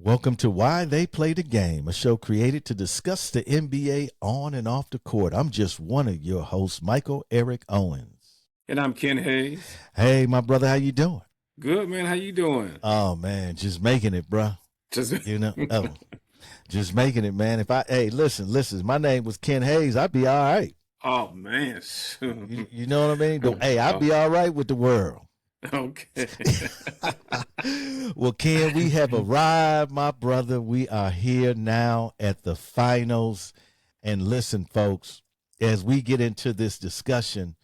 Welcome to Why They Play the Game, a show created to discuss the NBA on and off the court. I'm just one of your hosts, Michael Eric Owens. And I'm Ken Hayes. Hey, my brother, how you doing? Good, man. How you doing? Oh, man, just making it, bro. Just Just making it, man. Listen, my name was Ken Hayes, I'd be all right. Oh, man. You know what I mean? Hey, I'd be all right with the world. Okay. Well, Ken, we have arrived, my brother. We are here now at the finals. And listen, folks, as we get into this discussion,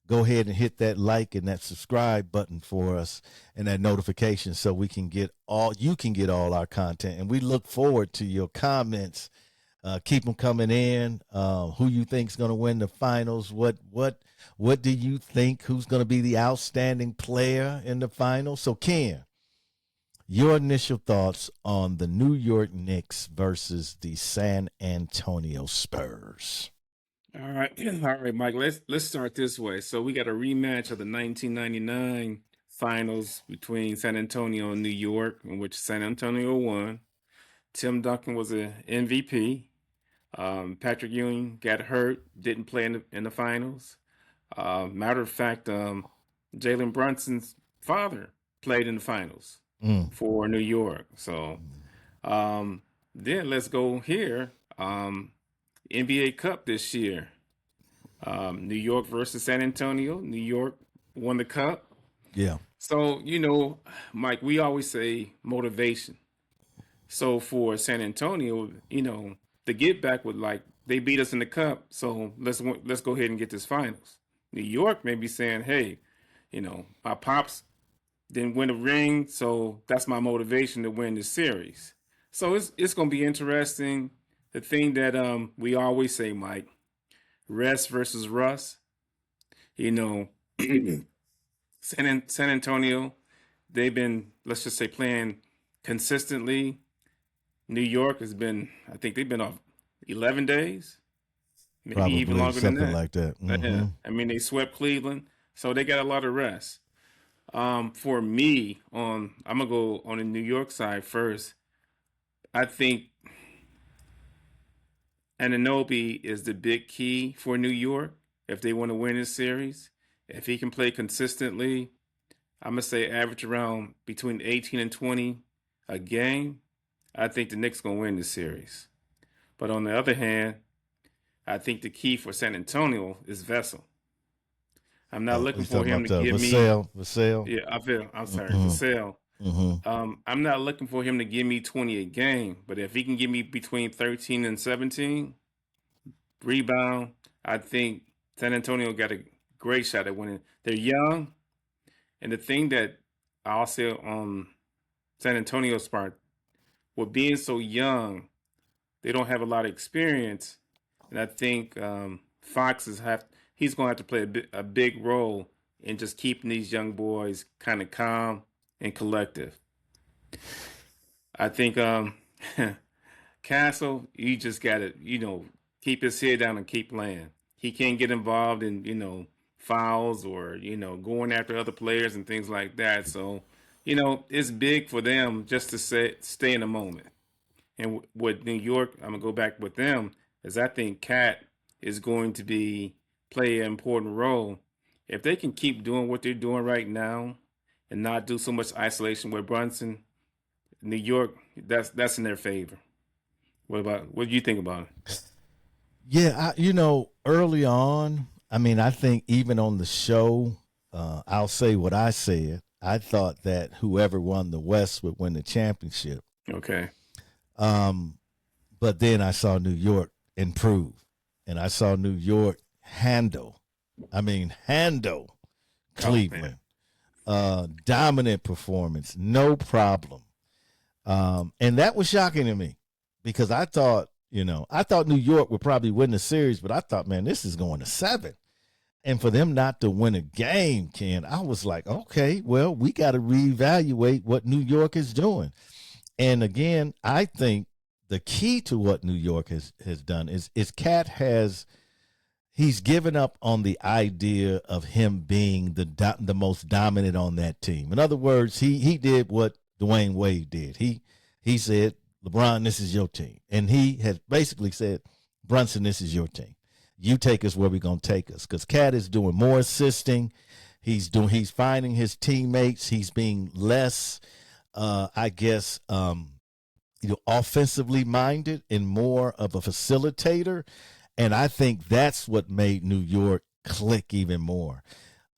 go ahead and hit that like and that subscribe button for us and that notification so you can get all our content. And we look forward to your comments. Keep them coming in. Who you think's going to win the finals? What do you think? Who's going to be the outstanding player in the finals? So, Ken, your initial thoughts on the New York Knicks versus the San Antonio Spurs. All right, Mike. Let's start this way. So we got a rematch of the 1999 finals between San Antonio and New York, in which San Antonio won. Tim Duncan was an MVP. Patrick Ewing got hurt, didn't play in the finals. Matter of fact, Jalen Brunson's father played in the finals for New York. So then let's go here. NBA Cup this year. New York versus San Antonio. New York won the cup. Yeah. So, Mike, we always say motivation. So for San Antonio, the get back would they beat us in the cup. So let's go ahead and get this finals. New York may be saying, hey, my pops didn't win a ring, so that's my motivation to win the series. So it's going to be interesting. The thing that we always say, Mike, rest versus rust. San Antonio, they've been, let's just say, playing consistently. New York has been, I think they've been off 11 days. Maybe Probably even longer than something that. like that. Mm-hmm. Yeah. I mean, they swept Cleveland, so they got a lot of rest. For me, I'm gonna go on the New York side first. I think Anunoby is the big key for New York if they want to win this series. If he can play consistently, I'm gonna say average around between 18 and 20 a game. I think the Knicks gonna win this series. But on the other hand, I think the key for San Antonio is Vessel. I'm not looking for him to give me Vassell. Yeah, I'm sorry, Mm-hmm. Vassell. Mm-hmm. I'm not looking for him to give me 20 a game, but if he can give me between 13 and 17 rebound, I think San Antonio got a great shot at winning. They're young, and the thing that I'll say on San Antonio's part, with being so young, they don't have a lot of experience, and I think Fox he's going to have to play a big role in just keeping these young boys kind of calm and collective. I think Castle, you just got to, keep his head down and keep playing. He can't get involved in, fouls or, going after other players and things like that. So, it's big for them just to stay in the moment. And with New York, I'm going to go back with them, is I think Cat is going to play an important role. If they can keep doing what they're doing right now and not do so much isolation with Brunson, New York, that's in their favor. What do you think about it? Yeah, early on, I think even on the show, I'll say what I said. I thought that whoever won the West would win the championship. Okay. But then I saw New York improve, and I saw New York handle Cleveland. Dominant performance, no problem. And that was shocking to me because I thought New York would probably win the series, but I thought, man, this is going to 7. And for them not to win a game, Ken, I was like, okay, well, we got to reevaluate what New York is doing. And again, I think the key to what New York has done is Cat he's given up on the idea of him being the most dominant on that team. In other words, he did what Dwayne Wade did. He He said, LeBron, this is your team. And he had basically said, Brunson, this is your team. You take us where we're going to take us. Because Cat is doing more assisting. He's finding his teammates. He's being less, offensively minded and more of a facilitator. And I think that's what made New York click even more.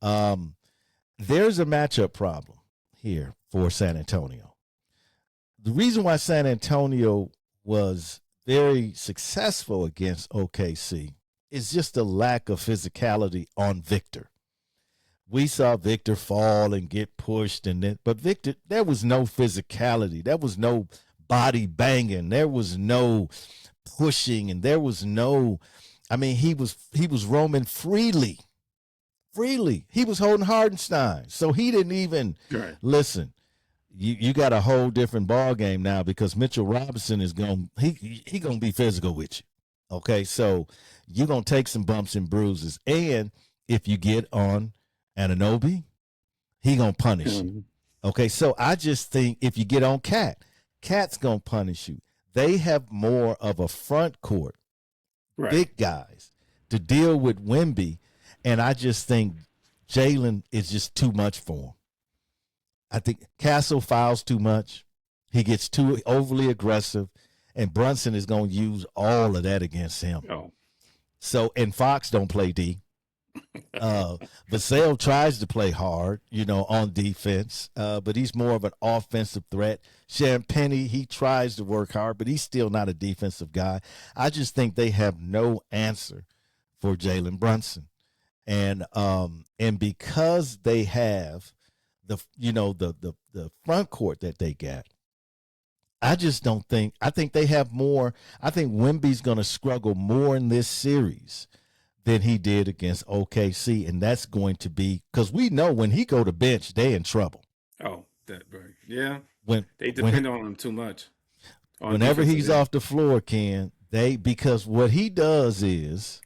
There's a matchup problem here for San Antonio. The reason why San Antonio was very successful against OKC is just a lack of physicality on Victor. We saw Victor fall and get pushed, but Victor, there was no physicality. There was no body banging. There was no pushing, and there was no. I mean, he was roaming freely. He was holding Hardenstein, so he didn't even listen. You got a whole different ball game now because Mitchell Robinson is gonna be physical with you. Okay, so you're gonna take some bumps and bruises, and if you get on Anunoby, he gonna punish you. Okay, so I just think if you get on Cat's gonna punish you. They have more of a front court, big guys to deal with Wemby, and I just think Jalen is just too much for him. I think Castle fouls too much. He gets too overly aggressive, and Brunson is going to use all of that against him. Oh. So, and Fox don't play D. Vassell tries to play hard, on defense, but he's more of an offensive threat. Champagnie, he tries to work hard, but he's still not a defensive guy. I just think they have no answer for Jalen Brunson. And because they have the front court that they got, I think they have more. I think Wemby's going to struggle more in this series than he did against OKC, and that's going to be because we know when he go to bench, they in trouble. Oh, that right, yeah. When they depend on him too much. Whenever he's off the floor, Ken, because what he does is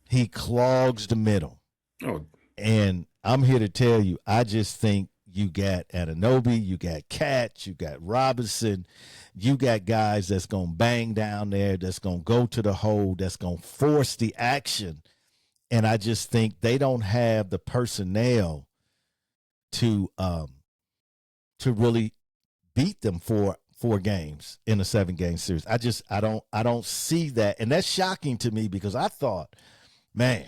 he clogs the middle. Oh, and I'm here to tell you, I just think you got Anunoby, you got Cat, you got Robinson, you got guys that's going to bang down there, that's going to go to the hole, that's going to force the action. And I just think they don't have the personnel to really beat them for 4 games in a 7-game series. I don't see that. And that's shocking to me because I thought, man,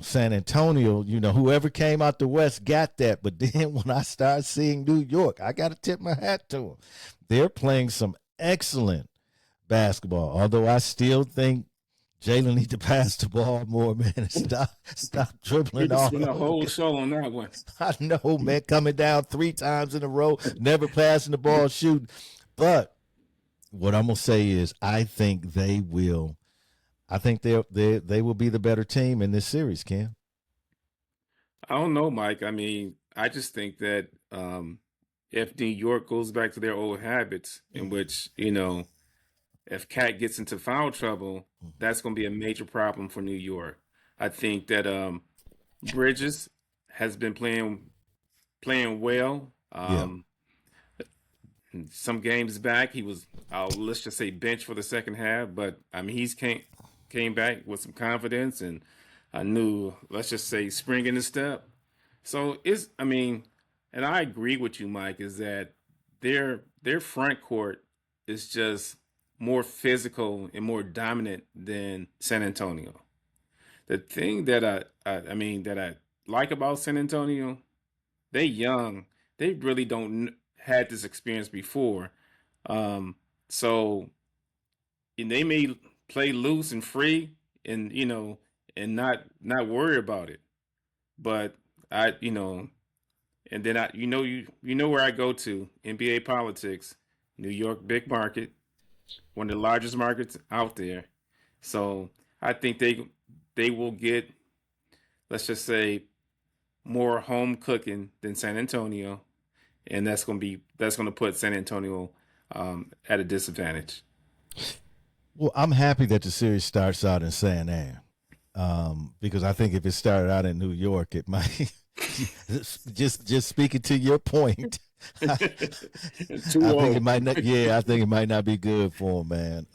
San Antonio, whoever came out the West got that. But then when I started seeing New York, I got to tip my hat to them. They're playing some excellent basketball, although I still think Jalen needs to pass the ball more, man, and stop dribbling off. Spent a whole show on that one. I know, man, coming down 3 times in a row, never passing the ball, shooting. But what I'm going to say is I think they will be the better team in this series, Cam. I don't know, Mike. I mean, I just think that if New York goes back to their old habits, in which, if Cat gets into foul trouble, that's going to be a major problem for New York. I think that Bridges has been playing well. Some games back, he was, let's just say, bench for the second half, but I mean, he's came back with some confidence and a new, let's just say, spring in his step. So and I agree with you, Mike, is that their front court is just more physical and more dominant than San Antonio. The thing that I like about San Antonio, they young, they really don't had this experience before, so they may play loose and free and and not worry about it. But and then where I go to NBA politics, New York, big market, one of the largest markets out there. So I think they will get, let's just say, more home cooking than San Antonio, and that's going to put San Antonio at a disadvantage. Well, I'm happy that the series starts out in San Antonio, because I think if it started out in New York, it might just speaking to your point, Too I think it old. might not. Yeah, I think it might not be good for him, man.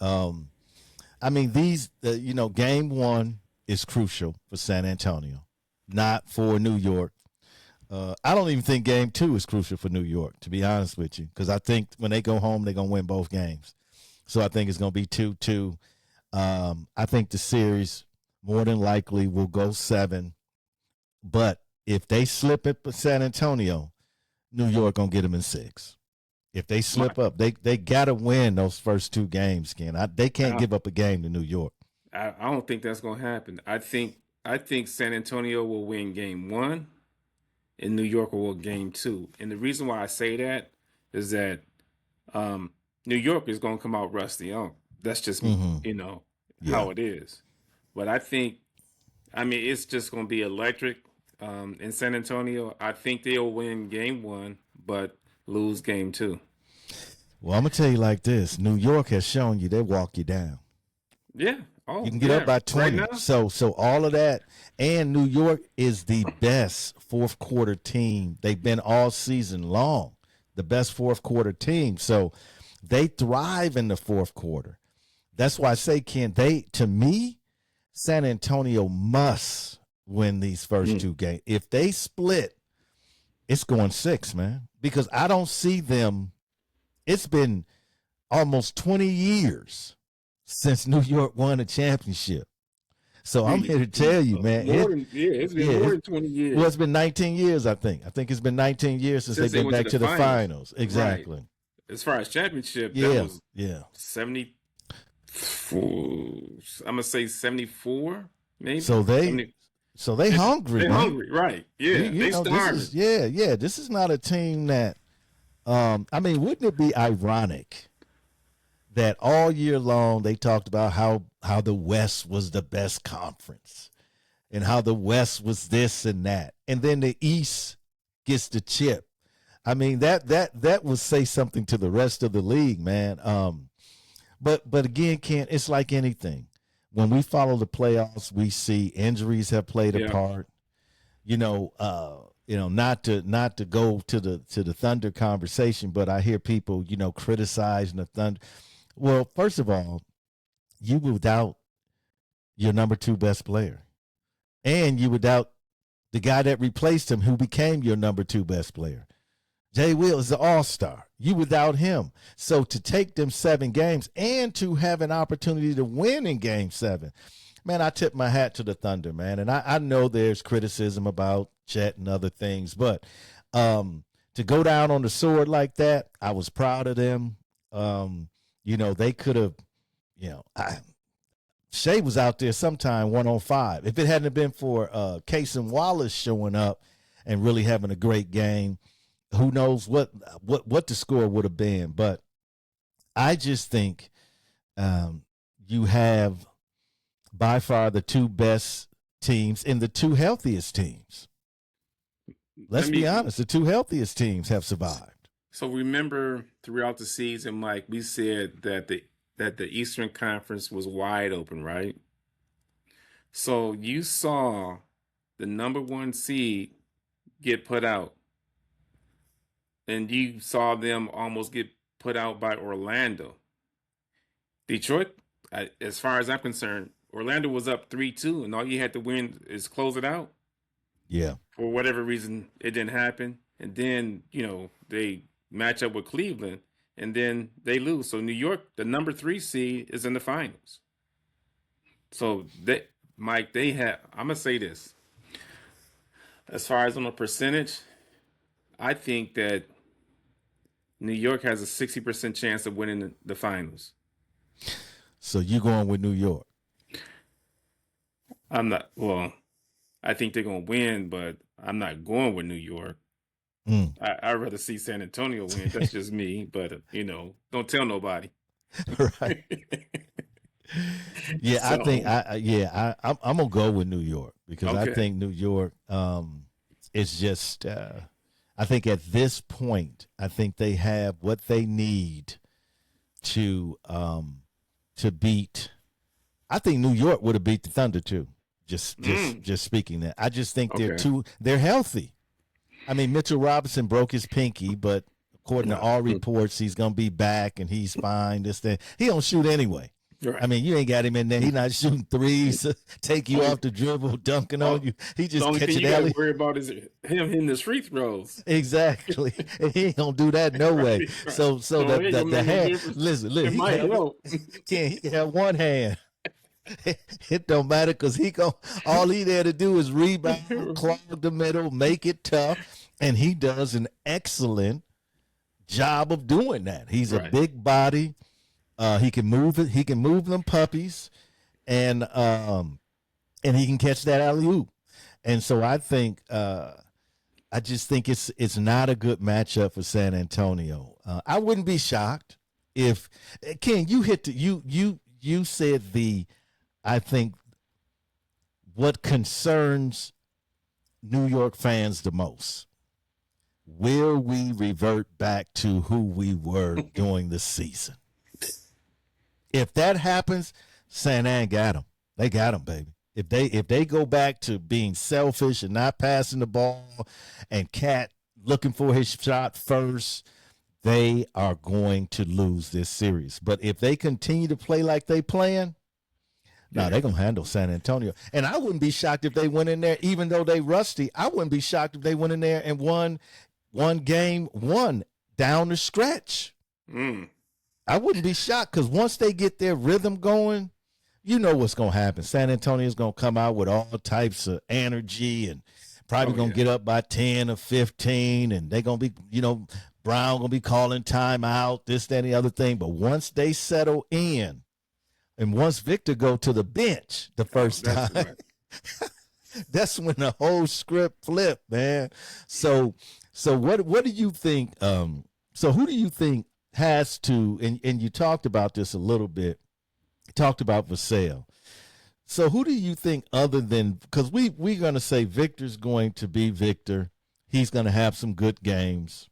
I mean, game one is crucial for San Antonio, not for New York. I don't even think game two is crucial for New York, to be honest with you, because I think when they go home, they're gonna win both games. So I think it's gonna be 2-2. I think the series more than likely will go 7. But if they slip it for San Antonio, New York gonna get them in 6. If they My, slip up, they gotta win those first 2 games, Ken. They can't I, give up a game to New York. I don't think that's gonna happen. I think San Antonio will win game one, and New York will win game two. And the reason why I say that is that um, New York is gonna come out rusty. Oh, that's just Mm-hmm. how Yeah. it is. But I mean, it's just gonna be electric in San Antonio. I think they'll win game one, but lose game two. Well, I'm gonna tell you like this: New York has shown you they walk you down. Yeah. You Oh, can get up yeah. by Right 20. now. So all of that, and New York is the best fourth quarter team they've been all season long. The best fourth quarter team. So they thrive in the fourth quarter. That's why I say, Ken, to me, San Antonio must win these first Mm. 2 games. If they split, it's going 6, man. Because I don't see them. It's been almost 20 years since New York won a championship. So I'm here to tell you, man. It's been more than 20 Well, years it's been 19 years, I think. I think it's been 19 years since since they've they been went to back the to the finals. finals. Right. Exactly. As far as championship, that Yeah, was yeah. 70, I'm gonna say 74, maybe So they 70. so they hungry, They're man. hungry, right? Yeah, they This starving. is yeah. This is not a team that I mean, wouldn't it be ironic that all year long they talked about how the West was the best conference and how the West was this and that, and then the East gets the chip. I mean that would say something to the rest of the league, man. But again, Ken, it's like anything. When we follow the playoffs, we see injuries have played a Yeah, part. Not to go to the Thunder conversation, but I hear people, criticizing the Thunder. Well, first of all, you without your number 2 best player, and you without the guy that replaced him, who became your number 2 best player. Jay Will is the all-star. You without him. So to take them 7 games and to have an opportunity to win in game 7, man, I tip my hat to the Thunder, man. And I know there's criticism about Chet and other things, but to go down on the sword like that, I was proud of them. They could have, Shea was out there sometime 105. If it hadn't been for Case and Wallace showing up and really having a great game, who knows what the score would have been. But I just think you have by far the 2 best teams and the 2 healthiest teams. let Let's be me. honest, the 2 healthiest teams have survived. So remember, throughout the season, Mike, we said that the Eastern Conference was wide open, right? So you saw the number one seed get put out, and you saw them almost get put out by Orlando. Detroit, as far as I'm concerned, Orlando was up 3-2, and all you had to win is close it out. Yeah. For whatever reason, it didn't happen. And then, they match up with Cleveland, and then they lose. So New York, the number 3 seed, is in the finals. So Mike, I'm gonna say this. As far as on a percentage, I think that New York has a 60% chance of winning the finals. So you going with New York? I'm not, well, I think they're gonna win, but I'm not going with New York. Mm. I'd rather see San Antonio win. That's just me, but don't tell nobody. Right. Yeah, I think So, I'm gonna go with New York because I okay. think New York is just I think at this point I think they have what they need to beat. I think New York would have beat the Thunder too. Just just Mm, just speaking that. I just think okay. they're healthy. I mean, Mitchell Robinson broke his pinky, but according to all reports, he's gonna be back and he's fine. This thing, he don't shoot anyway. Right. I mean, you ain't got him in there. He's not shooting threes, take you off the dribble, dunking on you. He just the only thing catching you got to alley. worry about is him hitting the free throws. Exactly. He ain't gonna do that no way. Right. So it ain't gonna the make no hand. difference. Listen, It might help. he can have one hand. It don't matter because all he there to do is rebound, clog the middle, make it tough, and he does an excellent job of doing that. He's a Right. big body. He can move it. He can move them puppies, and he can catch that alley oop. And so I think I just think it's not a good matchup for San Antonio. I wouldn't be shocked if Ken, you hit you said I think what concerns New York fans the most. Will we revert back to who we were during the season? If that happens, San An got them. They got them, baby. If they go back to being selfish and not passing the ball and Cat looking for his shot first, they are going to lose this series. But if they continue to play like they playing, no, they're going to handle San Antonio. And I wouldn't be shocked if they went in there, even though they rusty, I wouldn't be shocked if they went in there and won game down the stretch. I wouldn't be shocked because once they get their rhythm going, you know what's going to happen. San Antonio's going to come out with all types of energy and probably going to get up by 10 or 15, and they're going to be, Brown going to be calling timeout, this, that, and the other thing. But once they settle in, and once Victor go to the bench the first time, right. That's when the whole script flipped, man. So what do you think? So who do you think has to? And you talked about this a little bit. You talked about Vassell. So who do you think other than, because we're going to say Victor's going to be Victor. He's going to have some good games.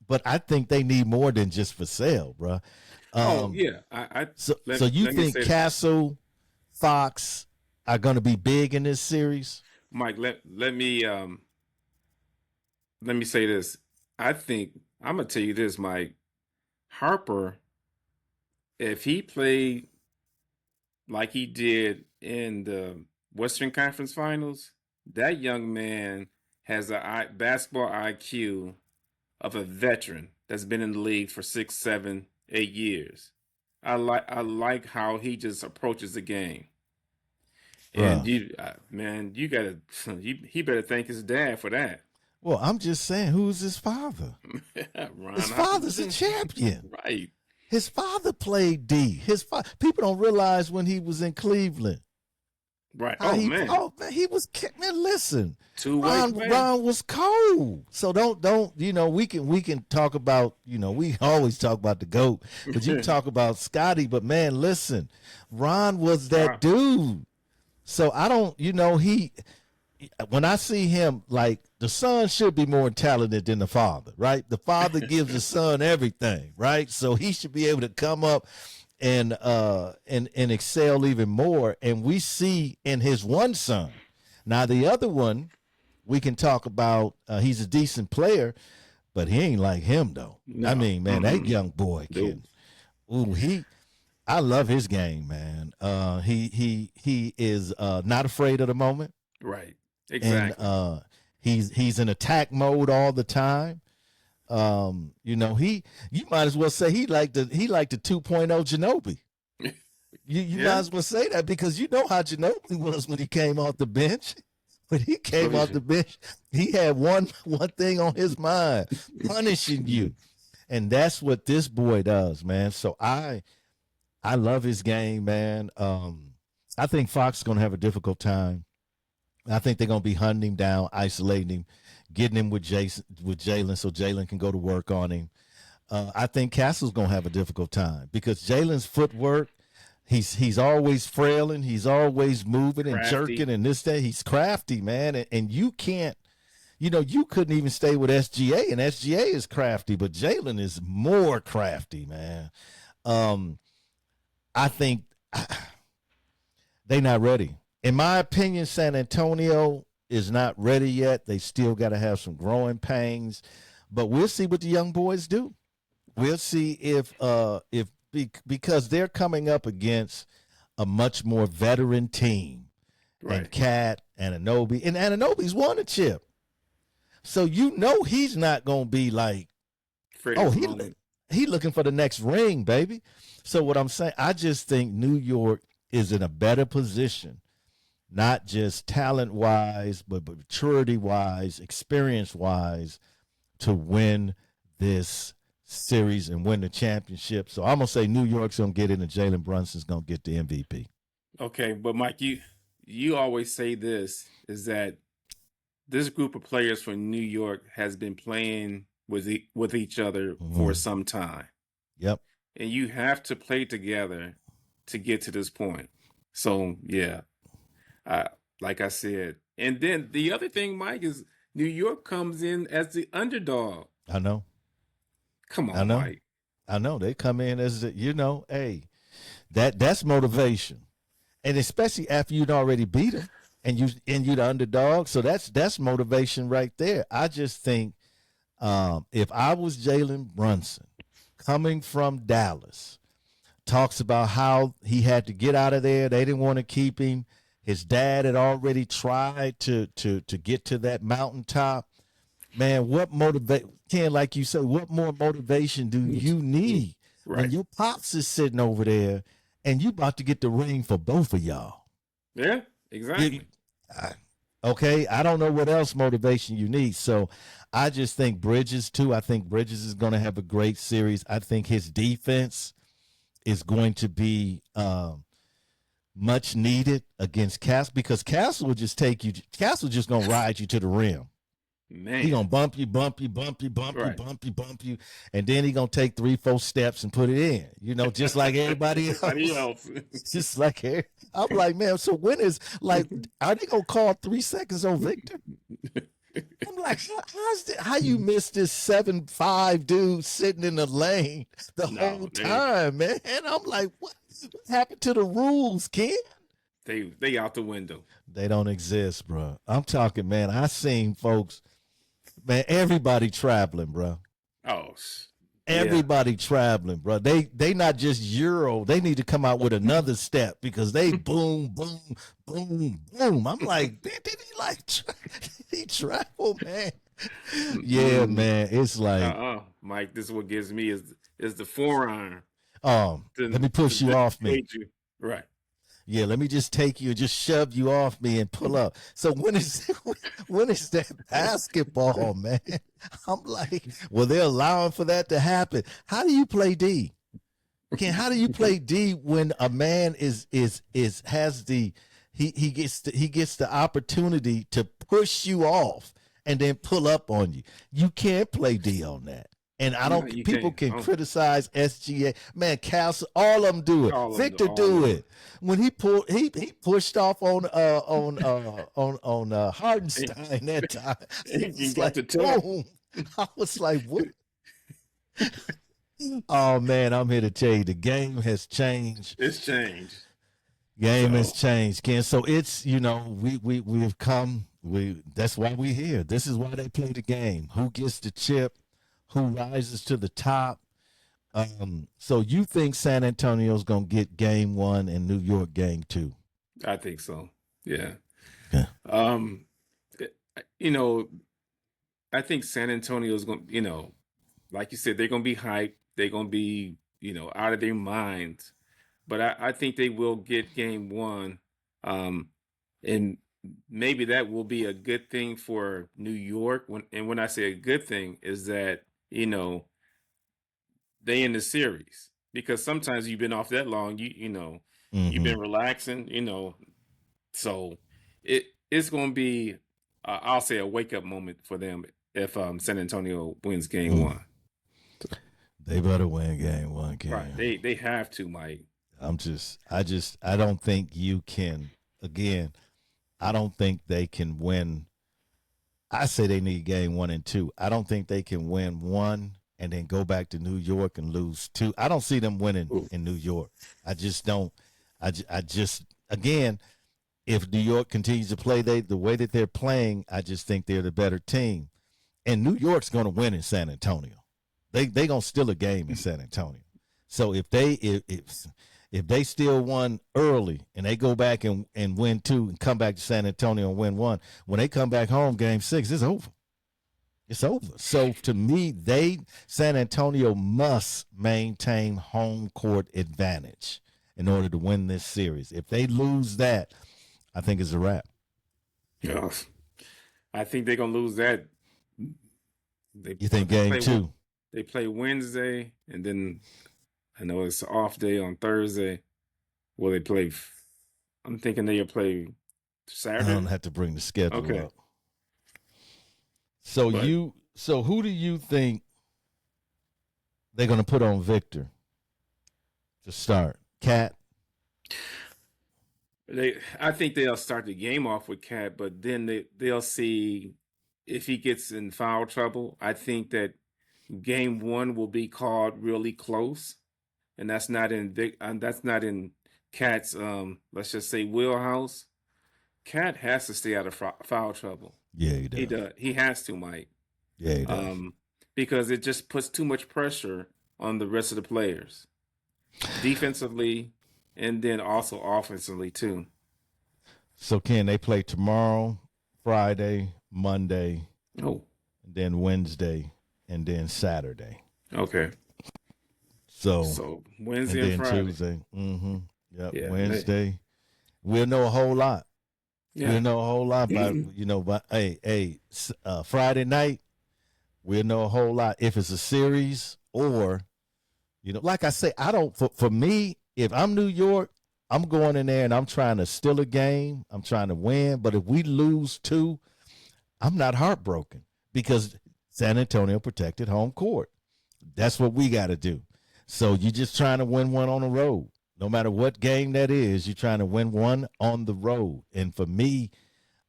But I think they need more than just Vassell, bro. So you think Castle, Fox are going to be big in this series? Mike, let me say this. I think I'm gonna tell you this, Mike. Harper, if he played like he did in the Western Conference Finals, that young man has a basketball IQ of a veteran that's been in the league for 6, 7, 8 years. I like how he just approaches the game. And he better thank his dad for that. Well, I'm just saying, who's his father? His father's a champion. Right. His father played D. People don't realize when he was in Cleveland. Right. Man, he was, man, listen. Ron was cold. So don't, we can talk about, we always talk about the GOAT, but you talk about Scotty, but man, listen, Ron was that dude. So I don't, when I see him, like, the son should be more talented than the father, right? The father gives the son everything, right? So he should be able to come up and excel even more. And we see in his one son. Now the other one, we can talk about. He's a decent player, but he ain't like him though. No. I mean, man, that young boy can. Ooh, I love his game, man. He is not afraid of the moment. Right. Exactly. And he's in attack mode all the time. You might as well say he like the 2.0 Ginobili. You might as well say that because you know how Ginobili was when he came off the bench. When he came off the bench, he had one thing on his mind, punishing you. And that's what this boy does, man. So I love his game, man. I think Fox is going to have a difficult time. I think they're going to be hunting him down, isolating him, getting him with Jalen so Jalen can go to work on him. I think Castle's going to have a difficult time because Jalen's footwork, he's always frailing. He's always moving and jerking and this, that. He's crafty, man. And you can't, you couldn't even stay with SGA, and SGA is crafty, but Jalen is more crafty, man. I think they're not ready. In my opinion, San Antonio is not ready yet. They still got to have some growing pains. But we'll see what the young boys do. We'll see because they're coming up against a much more veteran team, and Right. Cat and Anobi, and Ananobi's won a chip, so he's not gonna be like, Afraid of oh, his he moment. he looking for the next ring, baby. So what I'm saying, I just think New York is in a better position, not just talent wise, but maturity wise, experience wise, to win this series and win the championship. So I'm gonna say New York's gonna get in, and Jalen Brunson's gonna get the MVP. Okay, but Mike, you always say this is that this group of players from New York has been playing with each other for Mhm. some time, Yep, and you have to play together to get to this point. So yeah, I, like I said, and then the other thing, Mike, is New York comes in as the underdog. I know, Come I on, know, Mike. I know. They come in as hey, that's motivation, and especially after you'd already beat them, and you the underdog. So that's motivation right there. I just think if I was Jalen Brunson, coming from Dallas, talks about how he had to get out of there. They didn't want to keep him. His dad had already tried to get to that mountaintop. Man, what motivate Ken, like you said, what more motivation do you need when Right. your pops is sitting over there and you about to get the ring for both of y'all? Yeah, You, exactly. I- okay, I don't know what else motivation you need. So I just think Bridges too. I think Bridges is going to have a great series. I think his defense is going to be much needed against Castle, because Castle will just take you. Castle just gonna ride you to the rim. He Man. gonna bump you, bump you, bump you, bump you, Right. bump you, bump you, and then he gonna take 3, 4 steps and put it in. Just like everybody Everybody else. else. Just like I'm like, man. So when is like, are they gonna call 3 seconds on Victor? I'm like, how you miss this 7'5" dude sitting in the lane the whole No, they time, man? I'm like, what happened to the rules, kid? they out the window. They don't exist, bro. I'm talking, man. I seen folks, man. Everybody traveling, bro. Oh, yeah. Everybody traveling, bro. They not just Euro. They need to come out with another step, because they boom, boom, boom, boom. I'm like, did he like he travel, man? Yeah, Mm-mm. man. It's like, Mike, this is what gives me is the forearm let me push you to off me. fade you. Right. Yeah, let me just take you, just shove you off me and pull up. So when is when is that basketball, man? I'm like, well, they're allowing for that to happen. How do you play D? How do you play D when a man has the he gets the opportunity to push you off and then pull up on you? You can't play D on that. And I No, don't. you People can't. can Oh, criticize SGA. Man, Castle, all of them do it. all of them, Victor all of do them. it. When he pushed off on And, Hardenstein that time. and you It's got like the tip. boom. I was like, what? Oh man, I'm here to tell you the game has changed. It's changed. Game has So changed, Ken. So it's we've come. That's why we're here. This is why they play the game. Who gets the chip? Who rises to the top? So you think San Antonio's gonna get game one and New York game two? I think so. Yeah. Yeah. Um, eh, you know, I think San Antonio's going, like you said, they're going to be hyped. They're going to be, out of their minds. But I think they will get game one. Um, and maybe that will be a good thing for New York. When I say a good thing is that, they in the series, because sometimes you've been off that long, you've Mm-hmm. been relaxing, so it's going to be, I'll say, a wake up moment for them if San Antonio wins game Mm. one. They better win game one, Right. Ken. They have to, Mike. I don't think you can. Again, I don't think they can win. I say they need game one and two. I don't think they can win one and then go back to New York and lose two. I don't see them winning Ooh. in New York. I just don't. I just, again, if New York continues to play the way that they're playing, I just think they're the better team. and New York's going to win in San Antonio. They going to steal a game in San Antonio. So if they still won early and they go back and win 2 and come back to San Antonio and win 1, when they come back home, game 6, it's over. It's over. So to me, San Antonio must maintain home court advantage in order to win this series. If they lose that, I think it's a wrap. Yeah. I think they're gonna lose that. You think game 2? They play Wednesday, and then I know it's an off day on Thursday. Will they play? I'm thinking they'll play Saturday. I don't have to bring the schedule up. So who do you think they're going to put on Victor to start? Cat? I think they'll start the game off with Cat, but then they'll see if he gets in foul trouble. I think that game 1 will be called really close, and that's not in Cat's let's just say wheelhouse. Cat has to stay out of foul trouble. Yeah, he does. He does. He has to, Mike. Yeah, he does. Because it just puts too much pressure on the rest of the players, defensively, and then also offensively too. So can they play tomorrow, Friday, Monday, and then Wednesday, and then Saturday? Okay. So Wednesday and Friday. Tuesday. Mm-hmm. Yep. Yeah, Wednesday. We'll know a whole lot. Yeah. We'll know a whole lot by Friday night. We'll know a whole lot if it's a series or, like I say, I don't. For me, if I'm New York, I'm going in there and I'm trying to steal a game. I'm trying to win. But if we lose 2, I'm not heartbroken because San Antonio protected home court. That's what we got to do. So you're just trying to win 1 on the road. No matter what game that is, you're trying to win 1 on the road. And for me,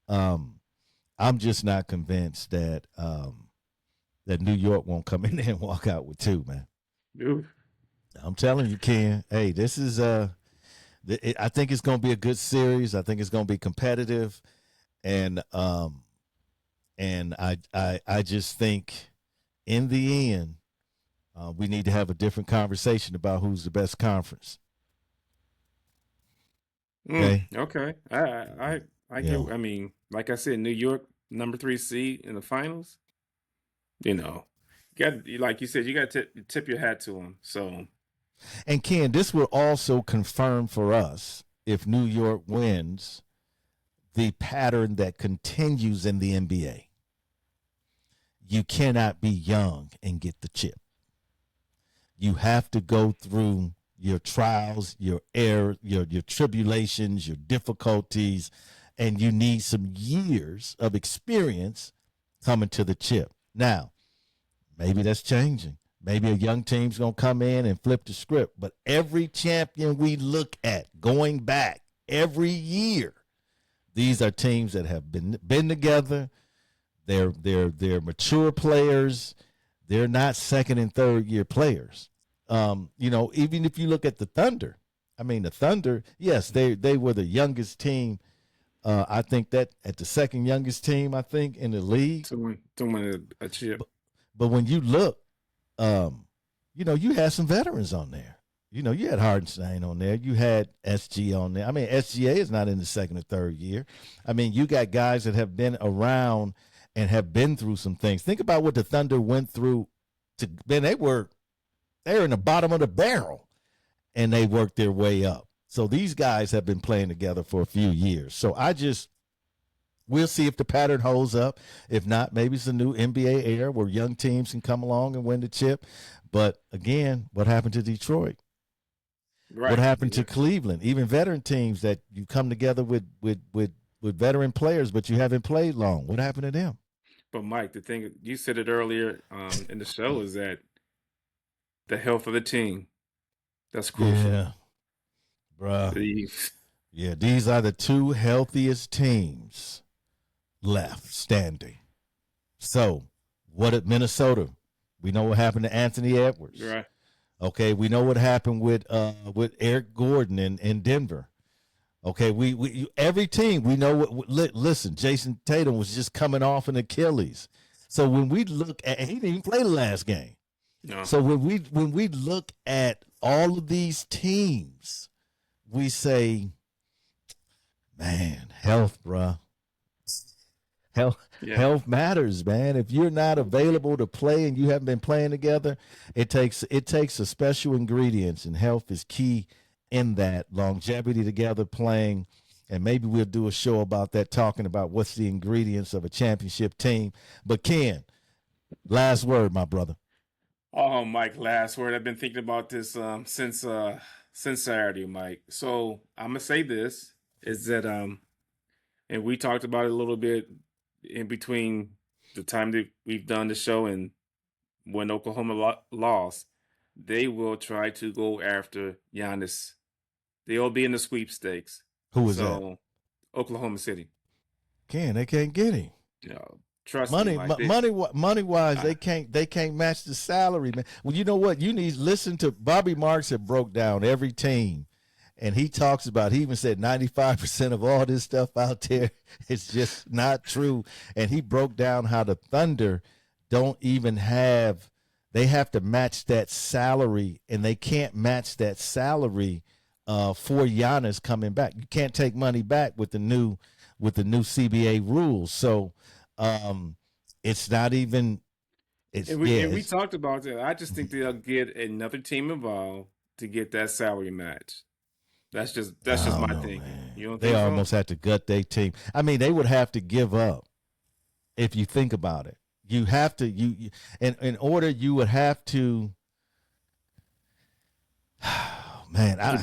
I'm just not convinced that that New York won't come in there and walk out with 2, man. Dude. I'm telling you, Ken. Hey, this is I think it's going to be a good series. I think it's going to be competitive, and I just think in the end we need to have a different conversation about who's the best conference. Okay. I get. I mean, like I said, New York, number 3 seed in the finals. Like you said, you got to tip your hat to them. So, and Ken, this will also confirm for us if New York wins the pattern that continues in the NBA. You cannot be young and get the chip. You have to go through your trials, your error, your tribulations, your difficulties, and you need some years of experience coming to the chip. Now, maybe that's changing. Maybe a young team's going to come in and flip the script. But every champion we look at going back every year, these are teams that have been together. They're mature players. They're not second and third year players. Even if you look at the Thunder, the Thunder, yes, they were the youngest team. I think that at the second youngest team, I think, in the league. To win a chip. But when you look, you had some veterans on there. You had Hardenstein on there. You had SG on there. SGA is not in the second or third year. You got guys that have been around and have been through some things. Think about what the Thunder went through. They were in the bottom of the barrel, and they worked their way up. So these guys have been playing together for a few years. So we'll see if the pattern holds up. If not, maybe it's a new NBA era where young teams can come along and win the chip. But again, what happened to Detroit? Right. What happened to Cleveland? Even veteran teams that you come together with veteran players, but you haven't played long. What happened to them? But Mike, the thing you said it earlier in the show is that the health of the team. That's crucial. Yeah, bruh. Yeah, these are the 2 healthiest teams left standing. So, what at Minnesota? We know what happened to Anthony Edwards. Right. Okay, we know what happened with Eric Gordon in Denver. Okay, we every team we know what. Listen, Jason Tatum was just coming off an Achilles. So when we look at, and he didn't even play the last game. No. So when we look at all of these teams, we say, man, health, bruh. Health matters, man. If you're not available to play and you haven't been playing together, it takes a special ingredients, and health is key in that. Longevity together, playing, and maybe we'll do a show about that, talking about what's the ingredients of a championship team. But Ken, last word, my brother. Oh, Mike, last word. I've been thinking about this since Saturday, Mike. So I'm gonna say this is that and we talked about it a little bit in between the time that we've done the show and when Oklahoma lost. They will try to go after Giannis. They'll be in the sweepstakes. Who was that? Oklahoma City. Ken, they can't get him. Trust money, me, Mike, money wise, they can't match the salary, man. Well, you know what? You need to listen to Bobby Marks. Have broke down every team, and he talks about. He even said 95% of all this stuff out there is just not true. And he broke down how the Thunder don't even have. They have to match that salary, and they can't match that salary for Giannis coming back. You can't take money back with the new CBA rules. So. It's not even. We talked about that. I just think they'll get another team involved to get that salary match. That's just my thinking. Man. You don't they think so? Almost have to gut their team. I mean, they would have to give up. If you think about it, you have to. In order, you would have to. Man, I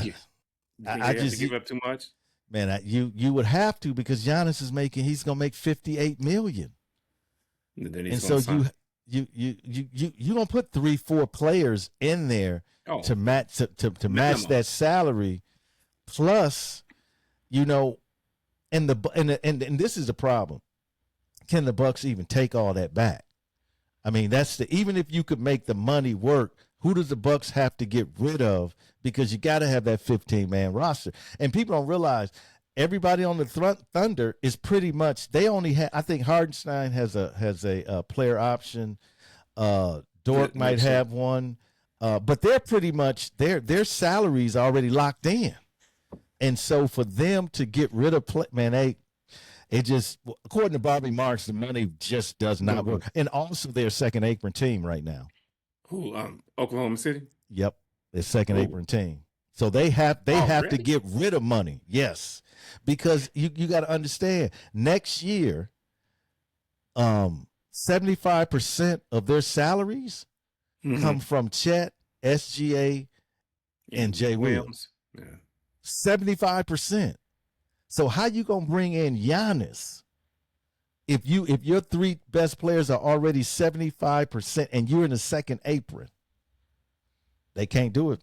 just give up too much. Man, you would have to, because Giannis he's gonna make $58 million, and so you don't put 3-4 players in there to match match that salary, plus, and this is the problem. Can the Bucks even take all that back? I mean, even if you could make the money work, who does the Bucks have to get rid of? Because you got to have that 15-man roster. And people don't realize everybody on the Thunder is pretty much, they only have, I think Hardenstein has a player option. Dort might have one. But they're pretty much, their salaries already locked in. And so for them to get rid of it just, according to Bobby Marks, the money just does not work. And also their second apron team right now. Who? Oklahoma City? Yep. Their second apron team. So they have to get rid of money. Yes. Because you got to understand, next year, 75% of their salaries come from Chet, SGA, and Jay Williams. Yeah. 75%. So how you gonna bring in Giannis if your three best players are already 75% and you're in the second apron? They can't do it.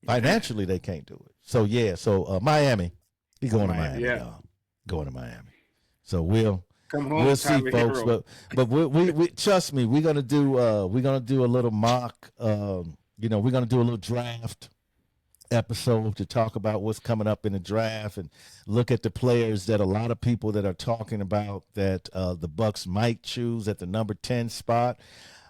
Financially, they can't do it. So Miami. He's going to Miami. Yeah. Going to Miami. So we'll see, folks. But we trust me, we're gonna do a little mock. We're gonna do a little draft episode to talk about what's coming up in the draft and look at the players that a lot of people that are talking about that the Bucks might choose at the number 10 spot.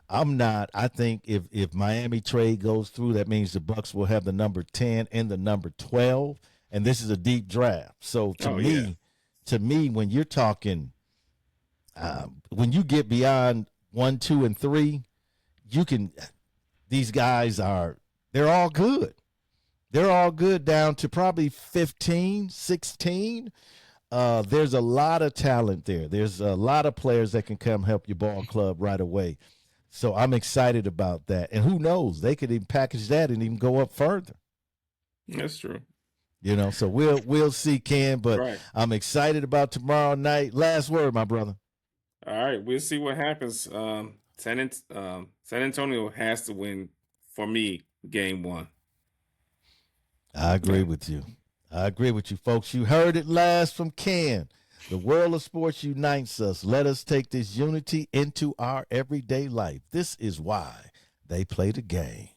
I'm not. I think if Miami trade goes through, that means the Bucks will have the number 10 and the number 12, and this is a deep draft. So to me, when you're talking, when you get beyond 1, 2, and 3, these guys they're all good. They're all good down to probably 15, 16. There's a lot of talent there. There's a lot of players that can come help your ball club right away. So I'm excited about that. And who knows? They could even package that and even go up further. That's true. So we'll see, Ken. But I'm excited about tomorrow night. Last word, my brother. All right, we'll see what happens. San Antonio has to win, for me, game 1. I agree with you. Folks. You heard it last from Ken. The world of sports unites us. Let us take this unity into our everyday life. This is why they play the game.